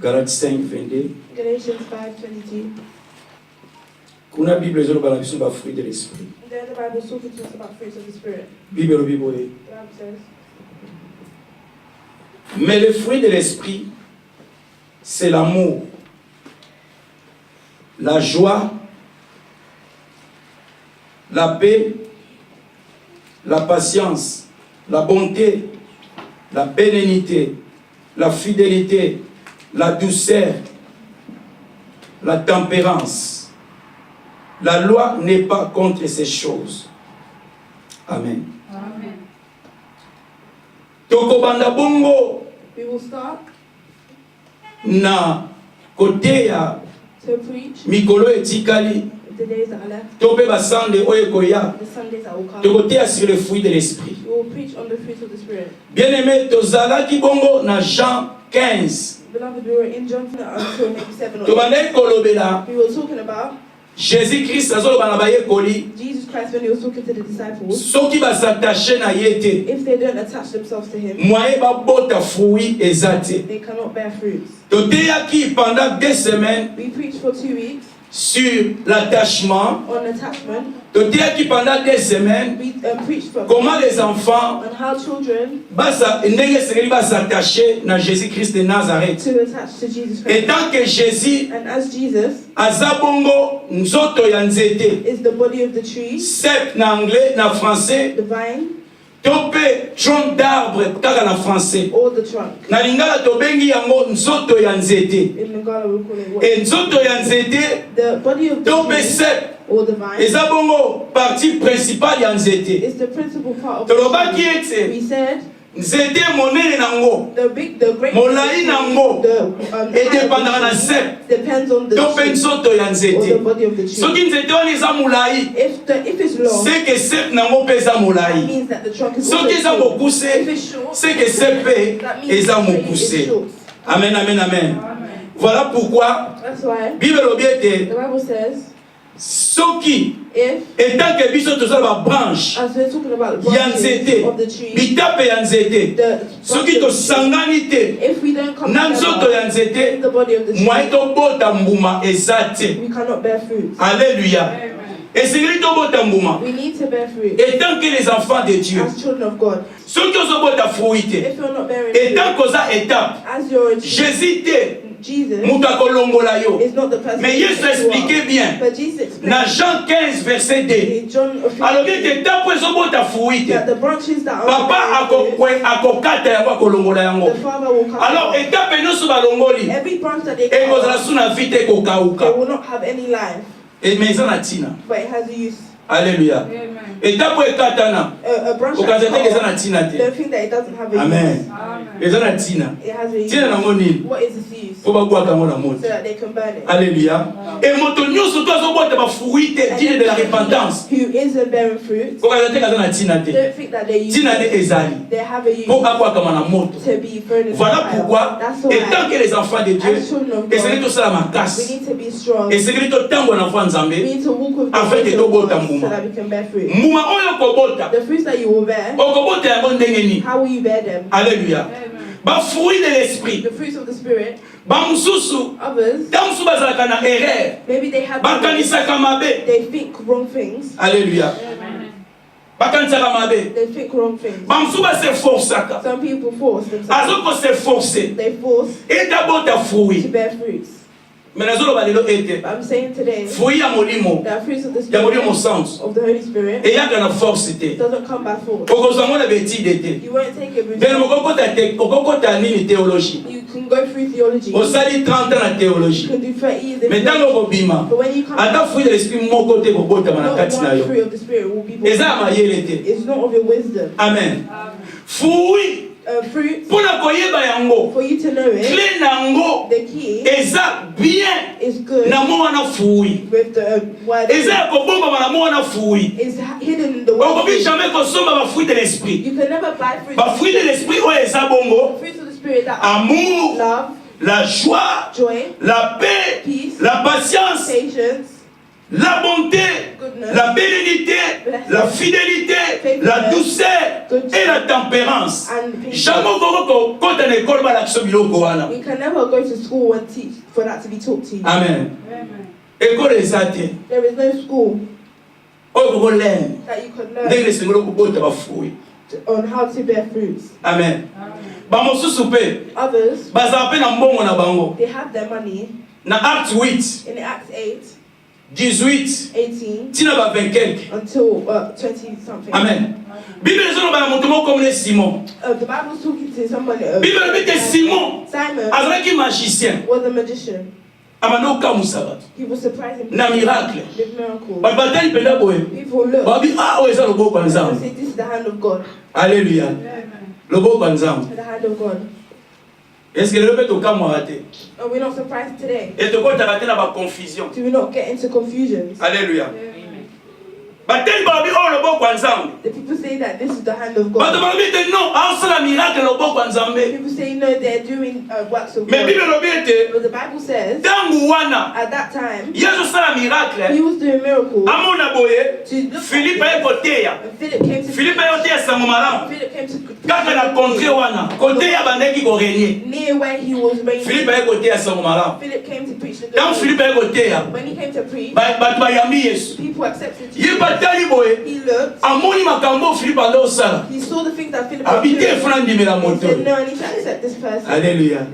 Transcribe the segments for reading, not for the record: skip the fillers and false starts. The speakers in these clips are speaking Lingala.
Galates 5, 22. Galatians 5:22. Kuna Bible est le fruit de l'esprit. There the Bible is talking to us about fruits of the Spirit. Bible. The Bible says. Mais le fruit de l'esprit, c'est l'amour, la joie, la paix, la patience, la bonté, la bénignité, la fidélité, la douceur, la tempérance. La loi n'est pas contre ces choses. Amen. Amen. Tokobanda bongo We will start na kote ya to preach mikolo etikali the days that are left, tope basande oyo koya the Sundays that will come. tokoteya sur le fruit de l'esprit. We will preach on the fruits of the Spirit. Bien-aimé, tozalaki bongo na Jean 15. Beloved, we were in John until maybe 7 or 8. Tobandaki kolobela We were talking about Jésus-Christ azoloba na bayekoli Jesus Christ when he was talking to the disciples. soki basatache na ye te If they don't attach themselves to him, moye babota fruit eza te. they cannot bear fruits. Toteyaki pendant 2 semaines We preached for 2 weeks sur l'attachement. on attachment. Toteyaki pendant 2 semaines We preached for comment les enfants on how children ndenge esengeli basattache na Jésus-Christ de Nazareth. to attach to Jesus Et Christ. tant que Jésus And as Jesus aza bongo nzoto ya nzete, is the body of the tree, cep na anglais na français, the vine, to mpe tronc d'arbre kaka na français. or the trunk. Na lingala tobengi yango nzoto ya nzete. In Lingala we call it what? Et nzoto ya nzete The body of the to mpe tree cep or the vine eza bongo partie principale ya nzete. is the principal part of the Tolobaki tree. ete We said nzete monene nango the great molai nango edependaka na height cep depends on the to mpe tree nzoto ya or the nzete. body of the tree. Soki nzete wana eza molai, If it's long, c'est que cep nango mpe eza that molai. means that the trunk is also Soki eza short. mokuse, If it's short, c'est que cep mpe that means eza the tree mokuse. is short. Amen, amen, amen. Amen. Voilà pourquoi That's why Bible elobi ete the Bible says soki if, etant que biso tozala babranche as we're talking about the ya branches nzete, of the tree, bitape ya nzete, the soki branches, tosangani te if we don't come na nzoto ya together nzete, in the body of the tree, mwaye tobota mbuma eza te. we cannot bear fruit. Alléluia. esengeli tobota mbuma We need to bear fruit etant que les enfants de Dieu. as children of God. Soki ozobota fruit te, If you're not bearing etant fruit, koza étape, as you're a child, Jésus te Jesus moto akolongola yo. is not the person Mais Yesu that you expliquait are. bien But Jesus na explained Jean 15 verset 2. in John alobi ete ntango ezobota fruit te, that the branches that are papa bearing fruit, akokata yango akolongola yango. the Father will come. Alors étape nyonso balongoli Every branch that they ekozala cut, su na vi te they ekokauka. will not have any life, Mais eza na ntina. but it has a use. Alléluia. Étape oyo ekatana A branch okaza that's te eza na cut, ntina te. don't think that it doesn't have a use. Amen. Eza na ntina. It has a use. Ntina nango nini? What is its use? Po babwaka yango na So moto. that they can burn it. Alléluia. Et moto nyonso to azobota bafruit te digne de la repentance. Who isn't bearing fruit, Okaza te kaza na ntina te. don't think that they use Ntina te it. ezali. They have a use Po abwakama na moto. to be thrown in the Voilà fire. pourquoi, That's étant que why, les enfants de Dieu, as children of esengeli God, tosala we makasi, need to be strong. esengeli totambola na mvua We nzambe, need to walk with the afin que ways of tobota God so mbuma. that we can bear fruit. mbuma oyo okobota, The fruits that you will bear, okobota yango ndenge nini? how will you bear them? Alléluia. Bafruit de l'esprit, The fruits of the Spirit, bamosusu others, ntango mosusu bazalaka na erreur, maybe they have bakanisaka mabe. they think wrong things. Alléluia. Bakanisaka mabe. They think wrong things. Bamosusu baseforsaka, Some people force themselves. azokoseforce They force etabota to fruit. bear fruits. Mais nazoloba lelo ete But I'm saying today fruit ya molimo, that fruits of the ya molimo Spirit, sens, of the Holy Spirit, eyaka na force te. doesn't come by force. okozwa ngo na betide te. You won't take it with Then you. okokota nini théologie? You can go through theology. You osali 30 ans na théologie, can do 30 years in mais ntango theology. okobima But when you come ata out, fruit de l'esprit moko te kobotama na not kati na one yo, fruit of the Spirit will be born. eza ya mayele te. It's not of your wisdom. Amen. Fruit Fruit, mpona koyeba yango, for you to know it, clé nango the key eza bien is good na mo wana fruit, with the word. eza ya kobombama na mo wana fruit. Is hidden in the word. okoki jamais kosomba bafruit de l'esprit. You can never buy fruit. bafruit de l'esprit oyo eza bongo: Fruits of the Spirit that are amour, love, la joie, joy, la paix, peace, la patience, patience, la bonté, goodness, la bénignité, la fidélité, la douceur et la tempérance. And patience. Jamais quand on est école, l'action biloko wana. You can never go to school and teach for that to be taught to you. Amen. École ezate. There is no school Oh, vous learn. that you could learn Dès que c'est ngolo kubota bafui. on how to bear fruits. Amen. Ba mosusu pe. Others, Baza pe na mbongo na bango. they have their money. Na Acte 8, In Acts 8, 18, 18 tina ba 20 quelque. until 20 something. Amen. Bible ezono ba moto moko comme Simon. The Bible's talking to somebody. Bible bite Simon. Simon Azalaki magicien. was a magician. Amano kamusaba. He was surprising Na miracle. with miracles. Ba batali penda boye. People look Babi ah oza loboko and nzambe. say, this is the hand of God. Alléluia. Loboko nzambe. The hand of God. Est-ce que le peut tokamwa raté? Are we not surprised today? Et to kota raté na ba confusion. Do we not get into confusions? Alléluia. Bateli babi oh loboko nzambe. The people say that this is the hand of Bato God. babi te non, asala miracle loboko nzambe. People say no, they're doing works of Mais God. Bible lobi te But the Bible says tangu wana at that time Yesu sala miracle. he was doing miracles Amona boye to look Philippe at ekoteya. and Philip came to Philippe yoteya sango malamu. Philip came to Kaka na contre wana. Kote ya bandeki ko régner. near where he was reigning. Philippe ekoteya sango malamu. Philip came to preach the Tant gospel. Philippe ekoteya. When he came to preach, Bato bayambi Yesu. people accepted Ye Jesus. batali boye. He looked, Amoni makambo Philippe alosala. he saw the things that Philip was Habite doing. fran dimela He moto. said, no, I need to accept this person. Alléluia.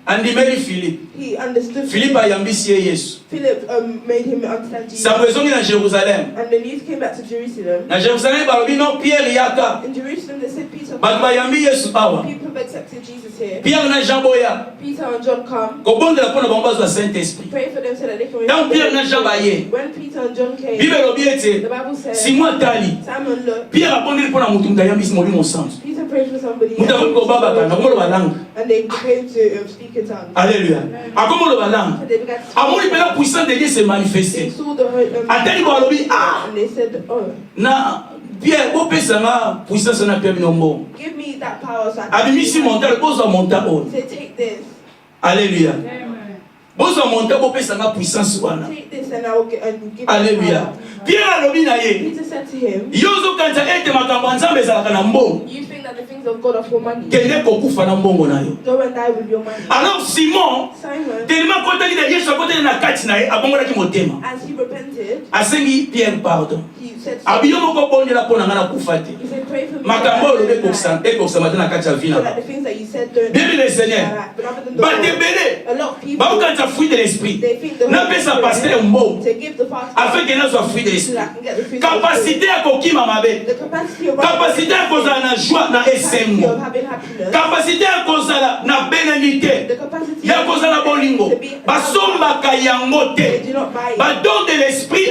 Andimeli Philippe. He understood. Philippe ayambisi ye Yesu. Philip made him understand Jesus. Sango ezongi na Jérusalem. And the news came back to Jerusalem. Na Jérusalem balobi non Pierre yaka. In Jerusalem, they said Peter. Bato bayambi Yesu awa. People have accepted Jesus here. Pierre na Jean boya. Peter and John come, Kobondela pona bango bazwa Saint-Esprit. pray for them so that they can Tant receive Pierre the na Jean Holy baye. Spirit. When Peter and John came, Bible lobi the ete Bible says Simon atali. Simon looked. Pierre abondeli pona mutu mutayambisi molimo santu. Peter prayed for somebody, Mutu abondeli kobabaka na komolo balanga. and they came to speak in tongues. Alléluia. Akomolo balanga. And they began to Amoni pela puissance de Dieu se They manifester. saw the Atali balobi ah and they said, oh, na Pierre bopesa nga puissance na Pierre binombo. give me that power so I can. Abimisi monta bozo monta on. He said, take this. Alléluia. Bozo monta bopesa nga puissance wana. Take this and I will give you Alléluia. power. Pierre alobi na ye. Peter said to him, Yozo kanza ete makambo ya Nzambe ezalaka na mbongo. you think that the things of God are for money. Kende kokufa na mbongo na yo. Go and die with your money. Alors Simon Simon, tellement kotaki na Yesu akotaki na kati na ye abongolaki motema. as he repented, Asengi Pierre pardon. he said, Abiyo moko bondela pona nga na kufa te. he said, pray for me Makambo so olobi that ekokosama te na kati ya so vina. that the things that you said don't Bible le Seigneur. But other than the Bato Lord, ebele a lot of people, baokanisa fruit de l'esprit. they think the Holy Napesa pasteur Spirit mbongo to give the pastor afin que nazwa fruit de so l'esprit. that I can get the fruit of the Spirit. Capacité ya kokima mabe. The capacity of Capacité ya kozala na joie na capacity esengo. of having happiness. Capacité ya kozala na bénédicité. The capacity Ya kozala bolingo. to be Basombaka yango they te. do not buy it. Badon de l'esprit.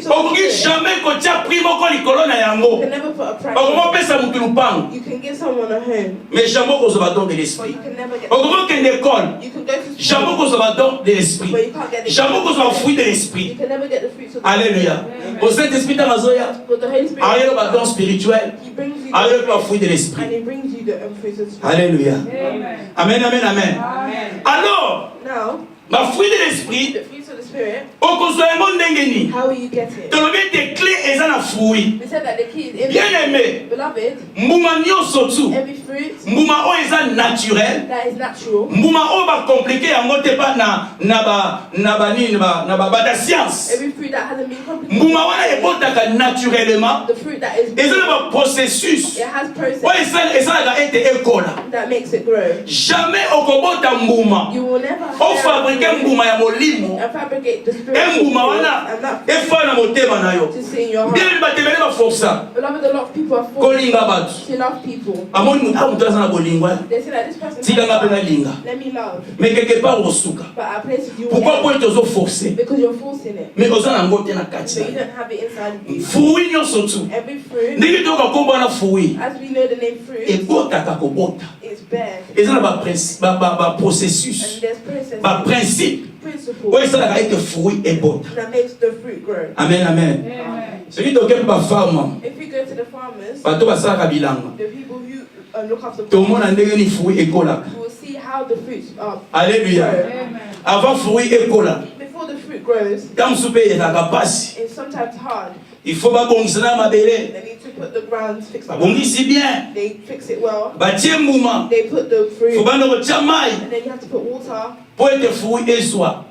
Okoki jamais kotia prix moko likolo na You yango. can never put a price. Okomopesa mutu lupango. You can give someone a home, Mais jamais kozwa badon de but l'esprit. you can never get. Okomokende école. You can go to Jamais school, kozwa badon de l'esprit. but you can't get the. Jamais kozwa fruit de l'esprit. You can never get the fruits of the Alléluia. Au Saint-Esprit dans la zoya. But the Holy Spirit, Ayelo badon spirituel. He brings you Ayelo the pas fruit de l'esprit. and He brings you the fruits of the Spirit. Alléluia. Amen. Amen, amen, amen. Amen. Alors, Now, ma fruit de l'esprit, the fruits of the Spirit, okozwa yango ndenge nini? how will you get it? Tolobi ete clé eza na fruit. We said that the key is in Bien aimé, beloved, mbuma nyonso tu. every fruit Mbuma oyo eza naturel. that is natural, Mbuma oyo bakomplike yango te pa na ba science. every fruit that hasn't been complicated, Mbuma wana ebotaka naturellement. the fruit that is Eza na ba processus it has process oyo esalaka ete ekola. that makes it grow. Jamais okobota mbuma. You will never Ofabrike mbuma ya molimo. and fabricate the spirit Mbuma wana and that efa na motema na yo. to see in your heart. Bien batebele baforsa. Beloved, a lot of people are forced Kolinga batu. to love people. Amoni mutu aza na bolingwa. They say that this person Tikanga pe nalinga. let me love, Mais quelque part osuka. but our place is you Pourquoi point ozo forcer? because you're forcing it, Mais oza na ngote na kati. but you don't have it inside of you. Fruit nyonso tu. Every fruit, Ndenge toka kombo na fruit. as we know the name fruit, Ebotaka kobota. is bare, Eza na ba processus. and there's process, Ba principe. principle Oyo esalaka ete fruit ebota. that makes the fruit grow. Amen, amen. Amen. Soki tokepe bafarma. If you go to the farmers, Bato basalaka bilanga. the people who look after Tomona ndenge ni fruit ekolaka. you will see how the fruits are. Alléluia. Amen. Avant fruit ekola. Before the fruit grows, Ntango mosusu mpe ezalaka pasi. it's sometimes hard. Il faut babongisa na mabele. They need to put the ground, fix it. babongisi bien, They fix it well. batie mbuma, They put the fruit, fubanda kotia mai, and then you have to put water. po ete fruit ezwa.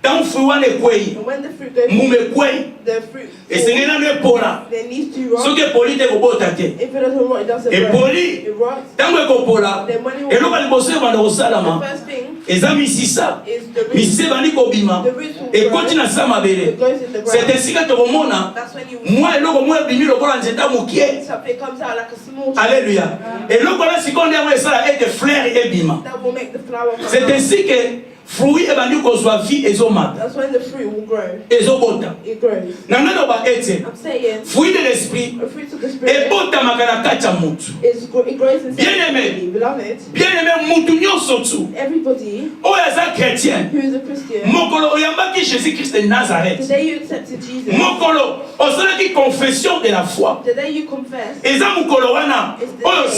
Tant fruit wana ekwei, And when the fruit goes, mbuma ekwei, the fruit, esengeli nano epola. there needs to rot. Soki epoli te kobota te. If it doesn't rot, it doesn't rot. Epoli, It rots. tango ekopola, Then when it eloko liboso ebanda the kosalama, first thing eza misisa, is the root. misisa ebandi kobima, The roots will ekoti grow. na sa mabele. It goes in the C'est ground. ainsi que tokomona, That's when you mwa eloko mwa ebimi lokola nzeta mokie. something comes out like a small tree Alléluia. Eloko wana sikoyo nde yango esala ete fleur ebima. that will make the flower come C'est out. ainsi que fruit ebandi kozwa vie ezomata, That's when the fruit will grow. ezobota. It grows. Nangaloba ete I'm saying fruit de l'esprit a fruit of the spirit ebotamaka na kati ya mutu. it grows inside Bien-aimé. everybody. Beloved, Bien-aimé, mutu nyonso tu everybody oyo aza chrétien, who is a Christian, mokolo oyambaki Jésus-Christ de Nazareth, today you accepted Jesus, mokolo osalaki confession de la foi, today you confess eza mokolo wana oyo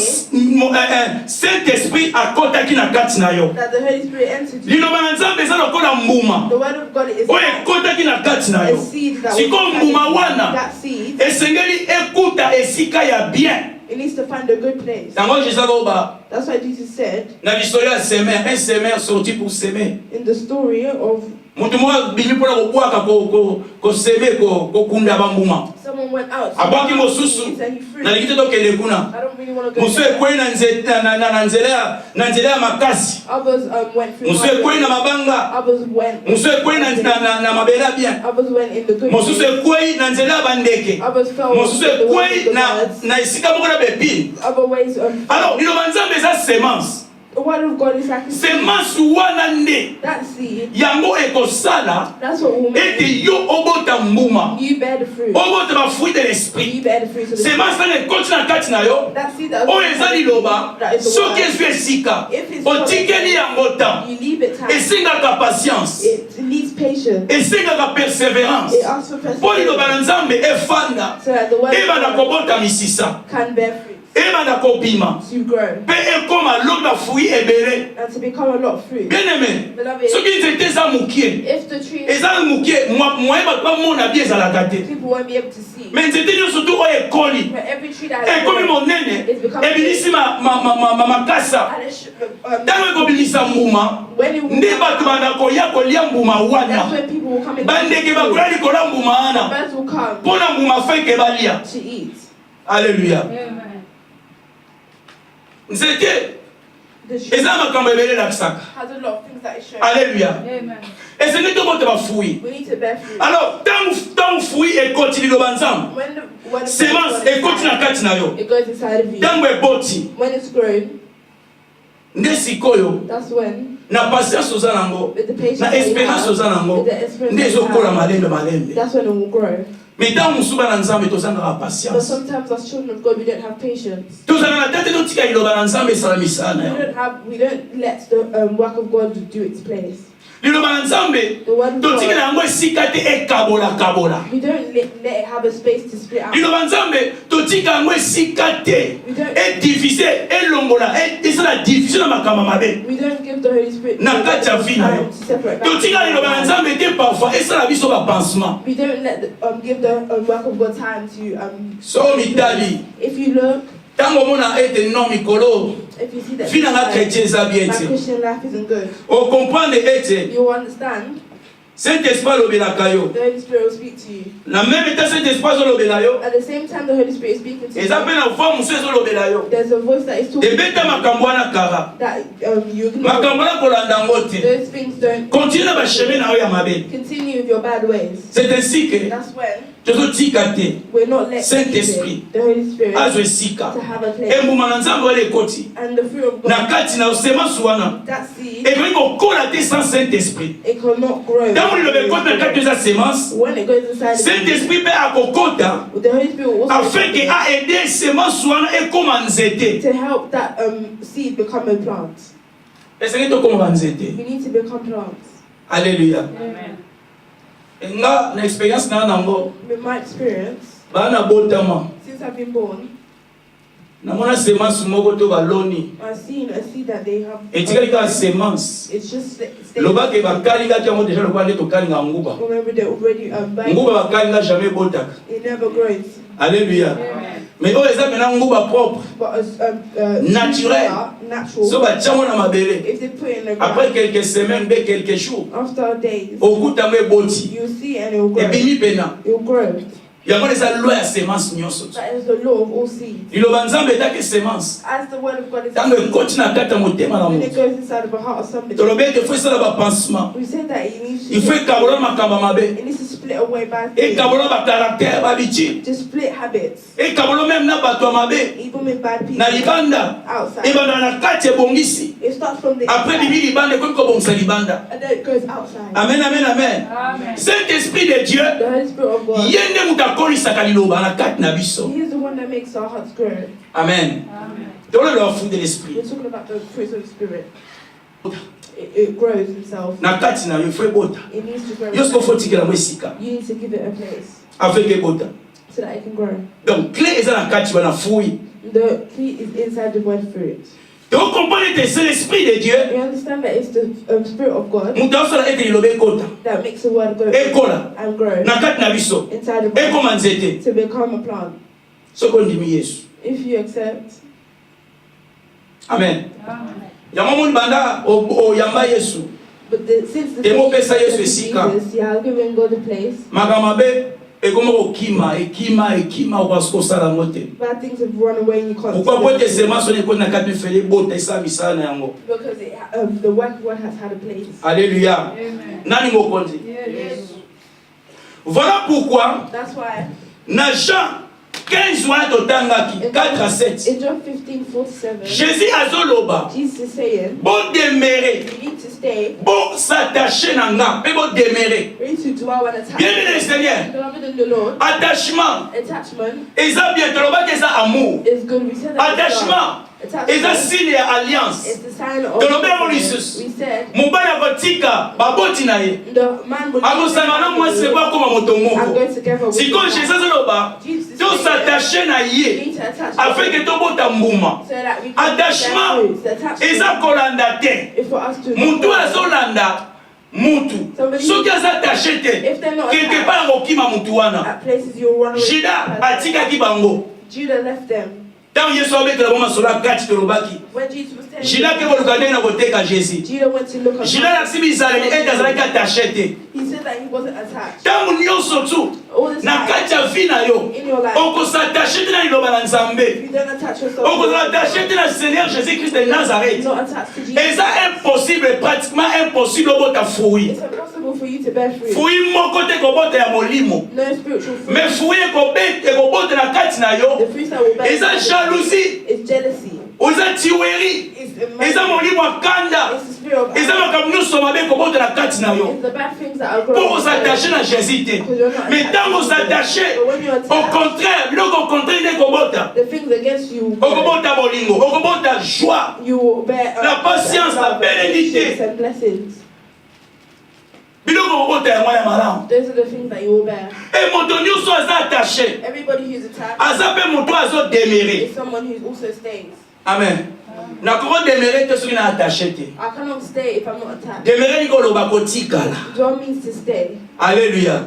Saint-Esprit akotaki na kati na yo. that the Holy Spirit entered you. Liloba na Nzambe eza lokola mbuma The word of God is oyo like ekotaki na kati na a yo. seed that Sikoyo mbuma wana that seed, esengeli ekuta esika ya bien. it needs to find a good place. Yango Jésus aloba That's why Jesus said na lisolo ya semer, un semeur sorti pour semer. in the story of Mutu moko bimi mpona kobwaka koseme kokunda bambuma. someone went out Abwaki mosusu and he threw. nalingi te tokende kuna. I don't really want to go Mosu there. ekwei na nzela ya makasi. Others went through Mosu ekwei na highways. mabanga. Others went. Mosu ekwei na mabele ya bien. Others went in the good Mosusu place. ekwei na nzela ya bandeke. Others fell Mosusu into the ways of ekwei the na birds. esika moko na bepine. Other ways Alors liloba Nzambe eza semence. the word of God is like a seed. Semence wana nde That seed, yango ekosala that's what will make ete yo obota mbuma, you bear the fruit. obota ba fruit de l'esprit. You bear the fruit of the Semence wana ekoti na kati na yo. That seed that Oyo eza liloba that is the soki word. ezwi esika If it's otikeli yango temps, You leave it time. esengaka patience, It needs patience. esengaka persévérance It asks for mpo liloba na perseverance Nzambe efanda so that the word ebanda of God kobota misisa, can bear fruit, ebanda kobima to grow, mpe ekoma loba fruit ebele. and to become a lot of fruit. Bien-aimé, Beloved, soki nzete eza mokie, if the tree, eza mokie moye bato bamona bi ezalaka te, people won't be able to see. me nzete nyonso tu oyo ekoli But every tree that has ekomi grown, monene it's becoming ebilisi makasa, and it should, ntango ekobimisa mbuma when it will nde come bato out, banda koya kolia mbuma that's wana, when people will come in. bandeke bakoya likolo ya mbuma wana Birds will come mpo na mbuma feke balia. to eat. Alleluya. Amen. Nzete The tree eza makambo ebele elakisaka. has a lot of things that it shows. Alleluya. Amen. Esengi tobota bafui. We need to bear fruit. Alors tango fui ekoti liloba Nzambe, When semence ekoti na kati na yo, it goes inside of you. tango eboti When it's grown, nde sikoyo that's when na patience oza nango, with the patience na that you espérance have, oza nango, with the experience nde that you ezokola have, malembe malembe. that's when it will grow. Me ntango mosusu bana Nzambe tozangaka But patience, sometimes as children of God, we don't have patience. tozala na tete totika liloba na Nzambe esala misala na yo. We don't let the work of God do its place. Liloba na Nzambe The word of totika na God, yango esika te ekabola. we don't let it have a space to split out. Liloba Nzambe totika yango esika te edivise elongola esala division na makambo mabe. We don't give the Holy Spirit Na kati ya vie na yo. time to separate that. Totika liloba na Nzambe te parfois esala biso ba pansement. We don't let give the work of God time to So mitali If you look, tango mona ete non mikolo if you see that vie na nga chrétien eza bien my te. Christian life isn't good, O comprendre ete you understand. Saint-Esprit alobelaka yo. The Holy Spirit will speak to you. Na même temps Saint-Esprit azolobela yo, At the same time, the Holy Spirit is speaking to eza you. mpe na voix mosusu ezolobela yo. There's a voice that is talking Ebeta makambo wana kara. that you ignore. Makambo wana kolanda yango te. Those things don't Continue na bachemin na yo ya mabe. continue with your bad ways. C'est ainsi que That's when tozotika te we're not let Saint-Esprit the Holy Spirit azwa esika to have a place. embuma na Nzambe wana ekoti And the fruit of na God, kati na semence wana that seed, ekoki kokola te sans Saint-Esprit. it cannot grow. Ntango liloba ekoti na kati eza semence, When it goes inside of you, Saint-Esprit mpe akokota the Holy Spirit will also afin ke aede semence wana ekoma nzete. to help that seed become a plant. Esengi tokoma banzete. We need to become plants. Alléluia. Amen. Nga na expérience na nango With my experience, bana botama since I've been born, namona semence moko to baloni I've seen a seed that they have. etikali kaka semence It's just lobake bakalingaki yango deja lokola nde tokalinga nguba. remember they're already buying. Nguba bakalinga jamais ebotaka. It never grows. Alléluia. Amen. Mais oh, ça maintenant nguba propre. Naturel. Natural. So ba tchamo na mabele. If they put it in the Après ground, quelques semaines, quelques jours. after days, Au goût d'amé boti. you'll see and it will grow. Et bimi pena. It will grow. Il y a des lois à sémence nyonso. That is the law of all seeds. Il a nzambe take sémence. As the word of God is, Tant que continue à kata motema na when moto. it goes inside of the heart of somebody, Tolobe que faut ça ba pansement. we said that it needs to, Il faut kabola makamba mabe. it needs to split away bad Et things, kabola ba caractère ba bichi. to split habits, Et kabola même na bato mabe. even with bad people Na libanda. outside. Et banda na kati bongisi. It starts from the Après inside, bibi libanda ko ko bongisa libanda. and then it goes outside. Amen amen amen. Saint-Esprit de Dieu. The Holy Spirit of God, Yende mutakoli sakaliloba na kati na biso. He is the one that makes our hearts grow. Amen. Dans le fruit de l'esprit. We're talking about the fruits of the Spirit. It grows Himself. Na kati na yo faut bota. It needs to grow. Yosko faut tikela mwesika. You need to give it a place Avec bota. so that it can grow. Donc clé eza na kati wana fruit. The key is inside the word fruit. Et vous comprenez que c'est l'esprit de Dieu. You understand that it's the Spirit of God Mutaosala ete lilobe kota. that makes the word go Ekola. and grow Na kati na biso. inside the Eko word manzete. to become a plant. Soko ndimi Yesu. If you accept, Amen. Yango moni banda o yamba Yesu. but since the Emo day pesa you Yesu accepted esika. Jesus, you have given God a place. Makamabe ekoma okima wasko sala mote. Bad things have run away and you can't. Pourquoi see pote them sema sone ko na kati fele bota isa misala na yango. because the word of God has had a place. Alléluia. Nani mokonzi? Yes. Voilà pourquoi That's why na Jean 15 wana totangaki 4 à 7. in John 15:47, Jésus azoloba Jesus is saying, bon demeurer, you need to stay, bon s'attacher na nga, pe bon demeurer. you need to dwell and attach. Bien aimé le Seigneur, Beloved in the Lord, attachement, attachment eza bien toloba que eza amour. is good. We said that. Attachement, eza signe ya alliance. is the sign of Tolobe mo covenant. lisusu. We said Mobali akotika baboti na ye. the man will Akosanga na mwasi kwa koma moto and moko. go together with Siko the Jésus man. azoloba, Jesus is to saying s'attacher na we ye need to attach afin que tobota mbuma. so that we can Attachement, bear fruits. eza Attachment kolanda te. is for us to Mutu azolanda mutu. Soki azattaché te, if they're not quelque part okima mutu wana. at places you'll run away. Juda atikaki bango. Judah left them. Tant Yesu abetela boma sola kati tolobaki. When Jesus was telling Juda ke koluka nde na koteka Jésus. Judah went to look at Juda lakisi bizaleli ete azalaki attaché te. he said that he wasn't attached. Ntango nyonso tu All the na time kati ya vi na yo in your life, okosattaché te na liloba na Nzambe. if you don't attach yourself, Okozala attaché te na Seigneur Jésus-Christ de Nazareth. you're not attached to Jesus. Eza impossible, pratiquement impossible obota fruit. It's impossible for you to bear fruit. Fruit moko te kobota ya molimo. No spiritual fruit. Mais fruit ekobota na kati na yo. The fruits that will bear Eza jalousie, is jealousy. oza tiweri, It's the eza molimo akanda, It's the spirit of eza makambo nyonso mabe ekobota na kati na yo. It's the bad things that are Pour growing. osattacher na Jésus te. Mais ntango osattaché, But when you're au attached, contraire, biloko au contraire nde ekobota. the things against you, Okobota bolingo, okobota joie, you will bear la patience, la bénédiction. and blessings. biloko okobota yango ya malamu. Those are the things that you will bear. Et moto nyonso aza attaché, Everybody who's attached aza mpe moto azodemere. is someone who also stays. Amen. Nakoko demere te soki na attaché te. I cannot stay if I'm not attached. Demere nikoloba kotikala. Dwell means to stay, Alléluia.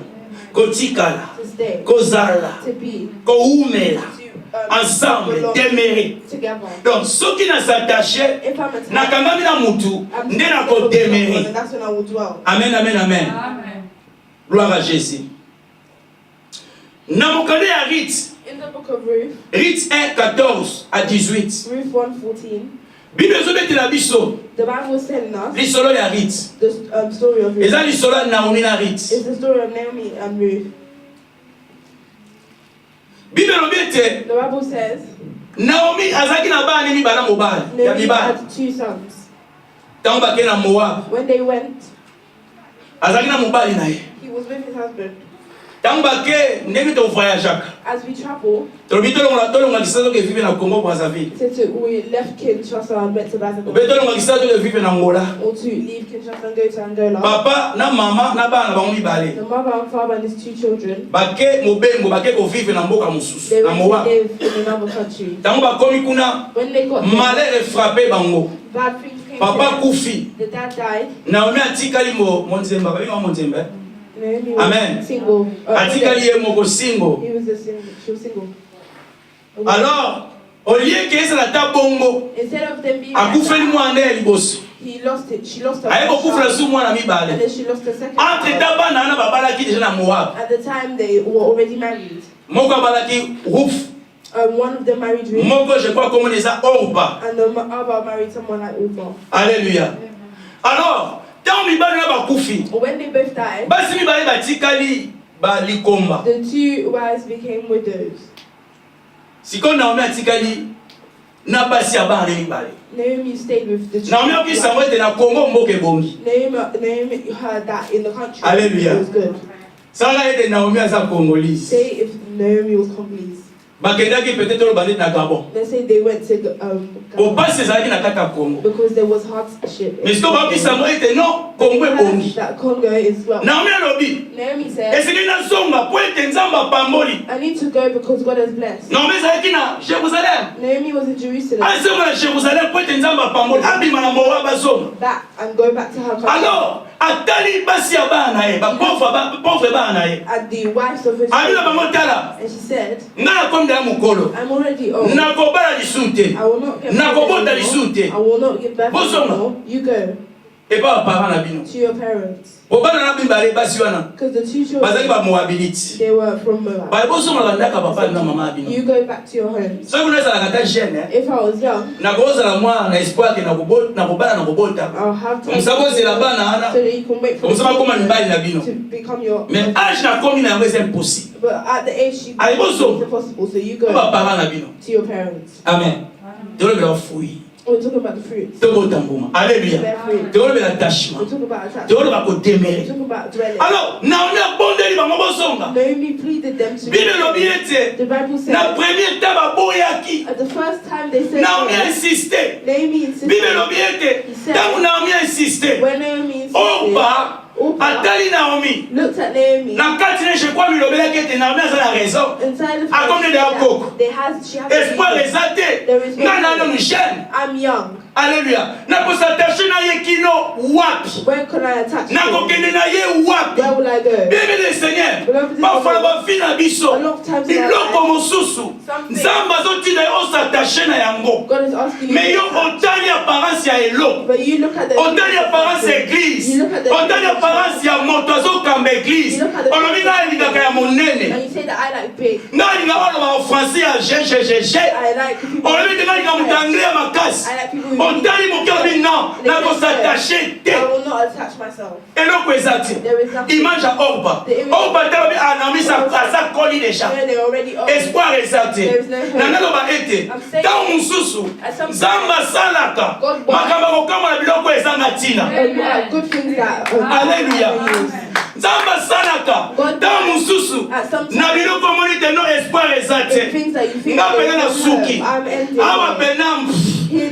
Kotikala, to stay, kozala, to be, koumela, to ensemble, belong demere. together. Donc soki na s'attaché, If I'm attached, nakangami na mutu, I'm nde na together with someone, kodemere. and that's when I will dwell. Amen, amen, amen. Gloire à Jésus. Na mokande ya Rite, In the book of Ruth, Rite 1, 14 à 18. Ruth 1:14, Bible ezobetela biso the Bible is telling us lisolo ya Rite. the story of Ruth. Eza lisolo ya Naomi na Rite. It's the story of Naomi and Ruth. Bible elobi ete The Bible says Naomi azalaki na bana mibale mobali ya Naomi mibali. had 2 sons. Ntango bakei na Moab, When they went, azalaki na mobali na ye. he was with his husband. Ntango bakei ndenge tovoyageaka, As we travel, tolobi tolongola kisa toke vive na Congo Brazzaville. we left Kinshasa and went to Brazzaville, Obe tolongola kisa toke vive na Angola. or to leave Kinshasa and go to Angola. Papa na mama na bana bango mibale. The mother and father and his 2 children, Bake mobengo bake kovive na mboka mosusu they na went Moab. to live in another country. Ntango bakomi kuna, When they got there, malheur frappé bango. bad things came Papa to them. kufi. The dad died. Naomi atikali monzemba, babi wa monzemba. Naomi was Amen. single. Atikali ye moko single. He was she was single. Alors, au lieu que ça n'a bongo, instead of them being a bouffé le moine et boss. he lost it. She lost her Aye beaucoup first flasu moi na mi child, balé. and then she lost her second Entre child. temps bana na babala qui déjà na Moab. At the time they were already married. Moko balaki Ruf. One of them married Ruth, Moko je crois comment ça Orpa. and the other married someone like Orpah. Alléluia. Alors, tant mi balé na ba kufi. When they both died, Basi mi balé ba tikali ba likomba. the two wives became widows. Siko Naomi atikali na basi abana mi balé. Naomi stayed with the two Naomi oki samwete na Congo mboke bongi. Naomi heard that in the country Hallelujah. it was good. Sala ete Naomi asa Congolese. Say if Naomi was Congolese. Bakendaki peut-être le na Gabon. Let's say they went to Au passe ezalaki na kata Congo. because there was hardship. Mais siko baoki samwete no Congo bongi. That Congo is well. Naomi alobi. Naomi said, Esiki na zonga po ete nzamba pamboli. I need to go because God has blessed. Naomi ezalaki na Jérusalem. Naomi was in Jerusalem. Azonga na Jérusalem po ete nzamba pamboli. Abima na Moab azonga. Back and go back to her country. Alors, atali basi ya bana ye, ba pauvre bana ye. And the wives of his Abila bango tala. and she said, Nga na kombe ya mukolo. I'm already old. Nakobala lisute. I will not get Nakobota married lisute. anymore. I will not give birth Bosonga. anymore. You go Et pas parents na bino. to your parents. Bobana na bimbale basi wana. Because the two Bazaki children, ba Moabite. they were from Moab. Ba bosonga bandaka papa na mama bino. You go back to your homes. So kuna sala kata jeune. If I was young, Na koza la mwa na espoir ke na kobota na kobala na kobota. I'll have to Msabo zela bana ana. so that you can wait for Msaba koma the mbali na bino. to become your. Mais âge na komi na yango c'est impossible. But at the age you Allez, bosso. it's impossible. So you go Ba parents na bino. to your parents. Amen. Dolo bela fui. We're talking about the fruits. Tobo tambuma. Alléluia. Dolo bela We're attachement. talking about attachment. Dolo ba ko We're demere. talking about dwelling. Alors, Naomi a bondeli bango bosonga. Naomi pleaded them to. Bible lobi ete. The Bible says Na premier temps baboyaki. at the first time they said Naomi a no, insisté. Naomi insisted. Bible lobi ete. Tangu Naomi a insisté. When Naomi insisted, Orpa Orpah atali Naomi. looked at Naomi. Na kati ne je crois bilobelaki ete Naomi aza na raison. Inside of Ah, comme her, les Jacob. she has Espoir ezate. There is no Nga nano hope. ni jeune. I'm young. Alléluia. Na kosattache na ye kino wapi. Where can I attach Na to? kokende na ye wapi. Where will I go? Bible le Seigneur. Parfois ba fi na biso. A lot of times in our Biloko life, mosusu. something Nzambe azotinda yo osattache na yango. God is asking you. Mais yo to attach. otali apparence ya eloko. But you look at the. Otali apparence ya église. You look at the. Otali apparence ya moto azokamba église. Olobi nga alingaka ya monene. And you say that I like big. Nga alingaka oloba français ya GGGG. I like people. Olobi te nga alingaka moto anglais ya makasi. I like people who. Otali moke olobi non. Na kosattache te. I will not attach myself. Eloko eza te. There is nothing. Image ya Orpa. Orpa te olobi Naomi asa koli déjà. Where they already are. Espoir eza te. Nanga loba ete. Ntango mosusu. Nzambe asalaka. Makambo kokamwa na biloko ezanga ntina. Good things that. Alléluia. Nzambe asalaka. Ntango mosusu. Na biloko omoni te no espoir eza te. Things that you think. Nga pene na suki. I'm ending. Awa pena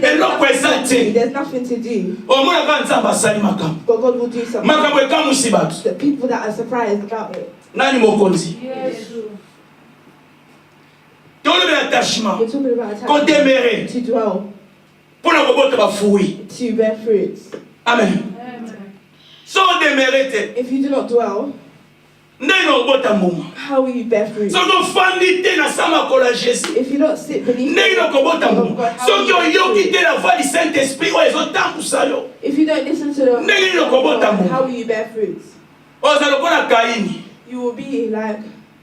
eloko eza te. There's nothing to do. Omonaka Nzambe asali makambo. But God will do something. Makambo ekamusi bato. The people that are surprised about it. Nani mokonzi? Yes. Tolobela attachement. We're talking about attachment. Kodemere. To dwell. Pona kobota bafui. To bear fruits. Amen. So demere te. If you do not dwell, Ndenge okobota mbuma. how will you bear fruit? Soki ofandi te na sa makolo ya Jésus. If you don't sit beneath Ndenge okobota of mbuma. God, how will Soki you bear oyoki fruit? te na voix du Saint-Esprit oyo ezotambusa yo. If you don't listen to the Ndenge of okobota God, mbuma. how will you bear fruits? Oza lokola Kaini. You will be like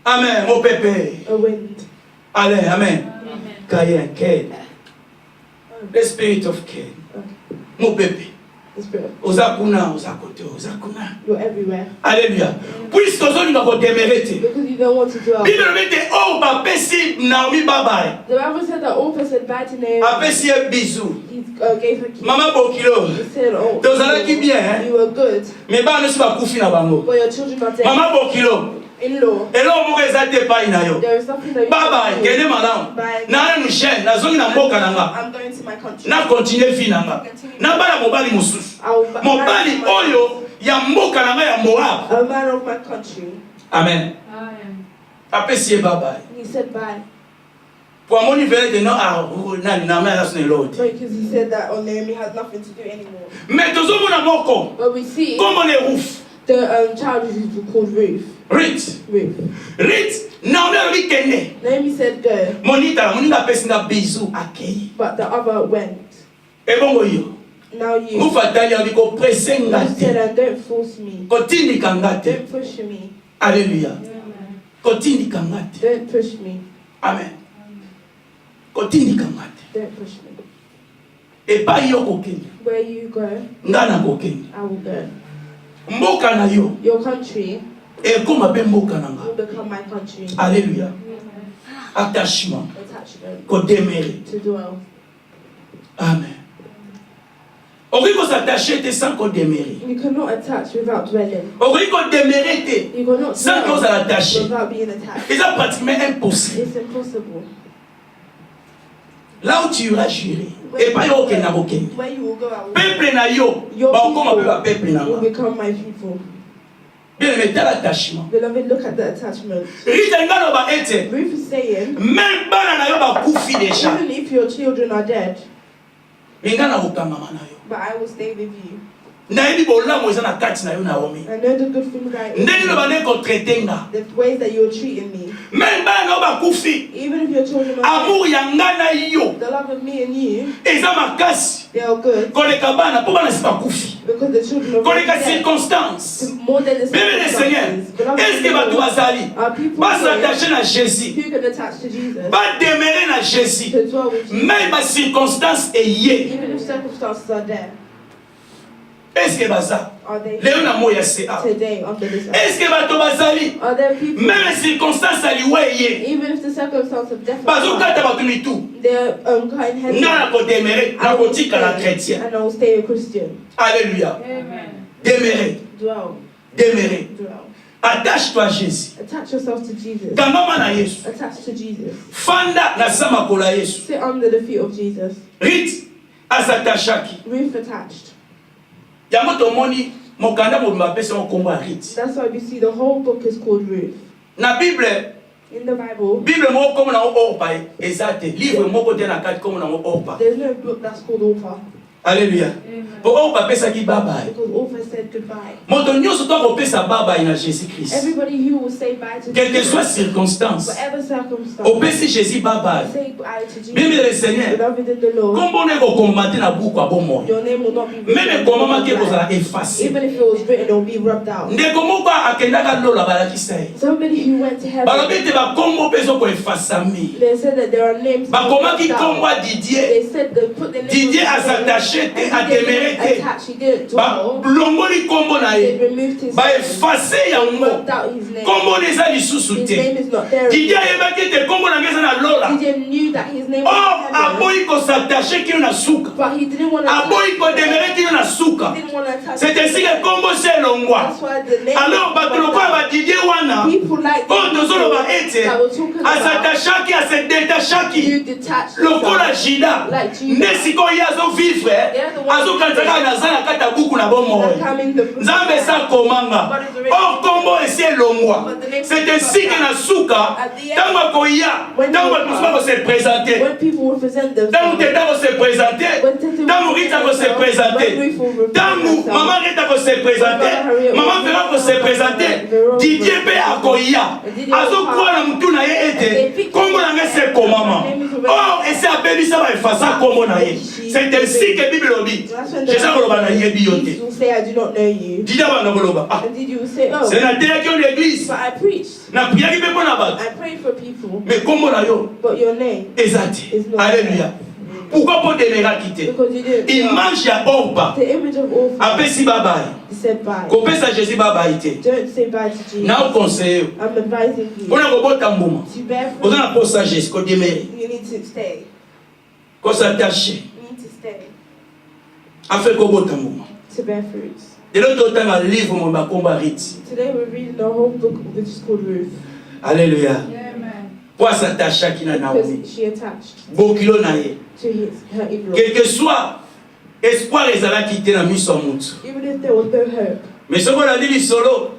Amen. Mon pépé. a wind. Allez, amen. Cain, Cain. The spirit of Cain. Mon pépé. The spirit. Oza kuna, oza kote, oza kuna. You're everywhere. Alléluia. Puisque ozolinga kodemere te. Because you don't want to dwell. Bible mete oh bapesi Naomi bye. The Bible said that Orpah said bye to Naomi. Apesi ye bisou. He gave her keys. Mama bokilo. He said, oh, Tozalaki bien, hein? you were good, Mais bana si bakufi na bango. but your children are dead. Mama bokilo. In-law, Elo moko eza te pai na yo. there is nothing that you Bye can do. kende malamu. Bye. Na nu chaîne, nazongi na mboka nanga. I'm going to my country. Na continue vie nanga. Na bala mobali mosusu. Mobali oyo ya mboka nanga ya Moab. A man of my country. Amen. Apesi ye bye. He said bye. Pour amoni vele de no nani na mela sone lord. Because he said that Naomi has nothing to do anymore. Mais tozomona moko. But we see Comme on est ouf. The child is called Ruth. Ruth. Ruth. Naomi kende. Naomi said go. Monica pesinga bisou akei. But the other went. Ebongo yo. Now you. Mufatali abiko presenga. You said, don't force me. Kotindi kangate. Don't push me. Hallelujah. Kotindi kangate. Don't push me. Amen. Kotindi kangate. Don't push me. Epa yo kokende. Where you go, Ngana kokende. I will go. Mboka na yo. Your country Ekoma pe mboka nanga. will become my country. Hallelujah. Attachment. Attachment. Kodemere. To dwell. Amen. Oriko s'attacher te sans kodemere. You cannot attach without dwelling. Oriko demere te You cannot sans qu'on s'attache. without being attached. C'est pratiquement impossible. It's impossible. Là où tu iras jurer, et pas yo kena bokende. Where you will go, I will Peuple na yo, Your ba okoma pe ba people peuple na will nga. become my people. Bien aimé, t'as l'attachement. Beloved, look at the attachment. Rita ngano ba ete, Ruth is saying, même bana na yo ba kufi déjà. even if your children are dead, Ngana okangama na yo. but I will stay with you. Nayebi bolamu eza na kati na yo Naomi. I know the good things I Ndenge no ba ne ko traiter nga. the ways that you're treating me. Même bana na yo ba kufi. Even if your children are Amour ya nga na yo. dead, the love of me and you, Eza makasi. they are good. Koleka bana po bana si ba kufi. Because the children are Koleka dead. circonstance. More than the Bébé le Seigneur, circumstances. Beloved, est-ce que bato bazali are people ba here s'attacher na Jésus, who can attach to Jesus, ba demeurer na Jésus, to dwell with Jesus, même ba circonstance eye. even if circumstances are there? Est-ce que baza Are they leo na moya CA? today under this earth? Est-ce que bato bazali Are there people, même circonstance aliwa eye? even if the circumstances of death Bazo are kata bato mitu. they're kind-headed, Nga na ko demeurer, na ko tika na chrétien. and I will stay a Christian. Alléluia. Amen. Demeurer, Dwell, demeurer. dwell. Attache-toi à Jésus. Attach yourself to Jesus. Kangama na Yesu. Attach to Jesus. Fanda na sama kola Yesu. Sit under the feet of Jesus. Rite asatachaki. Ruth attached. Yango tomoni mokanda mobimba pesa okomba Rite. That's why we see the whole book is called Ruth. Na Bible, In the Bible, Bible moko komo na Orpa ezate. Livre moko te na kati komo na Orpa. there's no book that's called Orpah. Alléluia. Po Orpa pesa ki baba. Because Orpah said goodbye. Moto nyonso to ko pesa baba na Jésus Christ. Everybody who will say bye to Quelle que Jesus, soit circonstance, whatever circumstance, au pesi Jésus baba. say bye to Jesus. Bible le Seigneur. Beloved in the Lord, Kombo ne ko komate na buku abomo. your name will not be written. Même in komama the ke book of kozala life. effacé. Even if it was written, it will be rubbed out. Ndeko moko akendaka lola balakisa ye. Somebody who went to heaven, Balobi te bakombo mpe ezoko efasami. they said that there are names. Bakomaki rubbed kombo out. a Didier. They said they put the name. Didier of his name, asattaché te, and he didn't ademere te. attach, he didn't dwell. Balongoli kombo na They ye. removed his name. Baefase They yango. rubbed out his name. Kombo na eza lisusu His te. name is not there. Didier anymore. ayebaki te kombo na ngai eza na lola. Didier knew that his name was Or in heaven, aboyi kosattache kino na suka. but he didn't want to. Aboyi kodemere kino na suka. He didn't want to attach. C'est ainsi que kombo se elongwa. That's why the name. Alors bato lokola ba Didier wana. People like Oyo tozoloba ete that were talking about asatachaki asedetachaki you detached lokola yourself. Jida Like Jesus. nde sikoyo ye azovivre azokanisaka naza na kati ya buku na bomoi nzambe esa komanga or kombo esi elongwa c'est ainsi que na suka ntango akoya ntango bato mosusu bakose présente When people will present ntango themselves, teta kose présente ntango rita kose présente ntango mama rita kose présente mama vera kose présente Didier mpe akoya azokuwa na mutu na ye ete kombo na ngai se komama or esi abebisa baefasa kombo na ye c'est ainsi que bible lobi jeza koloba na yebi yo te you will say, I do not know you. Didier banda koloba And did you say, oh, c'est na teyaki yo l'église but I preached. na priaki mpe mpo na bato I prayed for people, mais kombo na yo but your name, eza te alléluia pourquoi po demeraki te because you didn't. image ya Orpa The image of Orpah apesi babai said bye. kopesa jésus babai te Don't say bye to Jesus. na oconseille yo I'm advising you mpona kobota mbuma to bear oza fruit. na posa jésus kodemere You need to stay. kosattache You need to stay afe kobota mbuma to bear fruits. lelo totanga livre mo bakomba rite Today we're reading the whole book, which is called Ruth, alléluia Amen. po asatachaki na naomi because she attached bokilo na ye to her in-law. quel que soit espoir ezalaki te na miso ya motu Even if there was no hope. mais soki olandi lisolo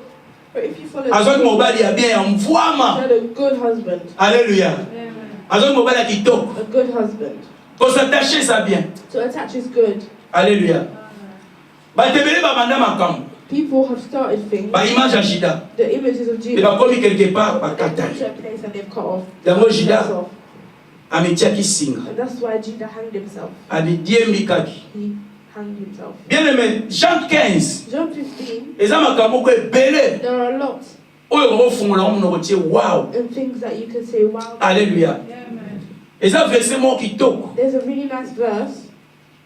But if you follow azwaki mobali ya bien ya she mvwama had a good husband, alléluia Amen. azwaki mobali ya kitoko a good husband. kosattache eza bien To attach is good. alléluia bato ebele babanda makambo People have started things. Par image à Judas. The images of Et Jesus. va comme quelque part par They Catane. come to a place and they've cut off. D'abord Judas Cuts off. a mis qui singa. And that's why Judah hanged himself. A dit Dieu mikaki. He hanged himself. Bien aimé, Jean 15. John 15. Et ça m'a comme que belé. There are a lot Oh, on fond là, on retient wow. of things that you could say, wow. Alléluia. Et ça verset moi qui toque. There's a really nice verse.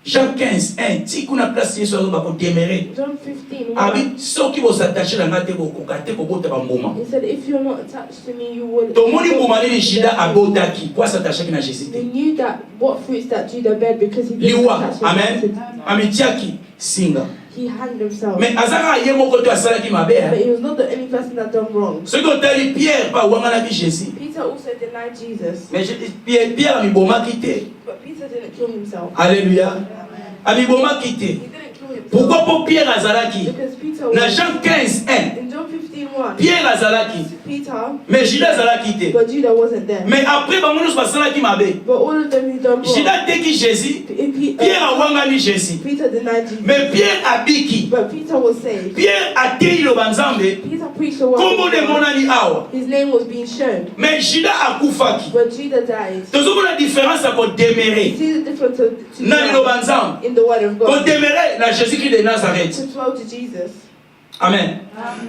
Jean 15, 1. Si qu'on a placé sur le bas démérer. John 15. Ah oui, ceux qui vont s'attacher à la main, vont cocater, vont botter un moment. He said, if you're not attached to me, you will. Tout le monde dit que Judas a botaki. Pourquoi s'attacher à Jésus? They knew that what fruits that Judah bear because he didn't Liwa, attach amen. himself. Amitiaki, singa. He hanged himself. Mais Azara yé moko to asala ki mabe. But he was not the only person that done wrong. Ce qui ont dit Pierre pas wangana bi Jésus. Peter also denied Jesus. Mais Pierre mi boma quitté. But Peter didn't kill himself. Alléluia. Ami boma quitté. He didn't kill himself. Pourquoi pour Pierre azalaki? Because Peter Na was, Jean 15, 1. in John 15:1, Pierre azalaki. Peter, Mais Judas azalaki quitté. but Judah wasn't there. Mais après ba monus basala ki mabe. But all of them who done wrong, Judas teki Jésus. Pierre a wangani Jésus. Peter denied Jesus. Mais Pierre abiki. But Peter was saved. Pierre a tei lo banzambe. Peter preached the word. Kombo of de God. monani awa. His name was being shown. Mais Judas a kufaki. But Judah died. Tozo la différence à ko démérer. See the difference of Nani lo banzambe. in the word of Ko God. démérer na Jésus-Christ de Nazareth. To dwell to Jesus. Amen.